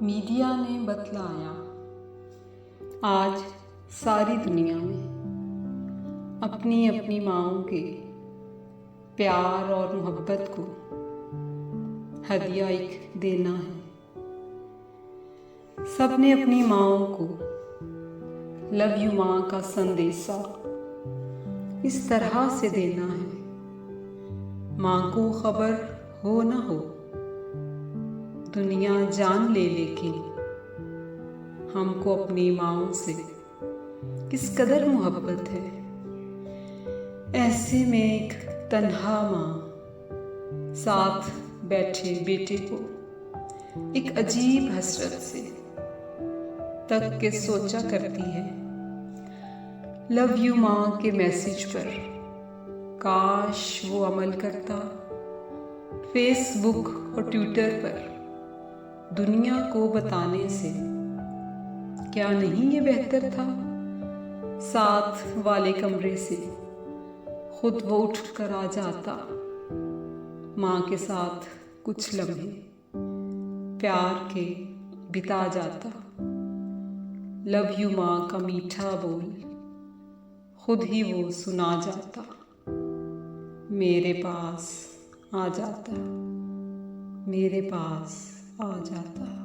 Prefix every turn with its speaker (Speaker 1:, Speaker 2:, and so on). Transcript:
Speaker 1: Media ने बतलाया, आज सारी दुनिया में अपनी अपनी माँओं के प्यार और मोहब्बत को हदिया एक देना है। सबने अपनी माँओं को लव यू माँ का संदेशा इस तरह से देना है। माँ को खबर हो न हो, दुनिया जान ले, लेकिन हमको अपनी माँओं से किस कदर मोहब्बत है। ऐसे में एक तन्हा माँ साथ बैठे बेटे को एक अजीब हसरत से तक के सोचा करती है। लव यू माँ के मैसेज पर काश वो अमल करता। फेसबुक और ट्विटर पर दुनिया को बताने से क्या नहीं ये बेहतर था, साथ वाले कमरे से खुद वो उठ कर आ जाता। माँ के साथ कुछ लम्हे प्यार के बिता जाता। लव यू माँ का मीठा बोल खुद ही वो सुना जाता। मेरे पास आ जाता, मेरे पास आ जाता।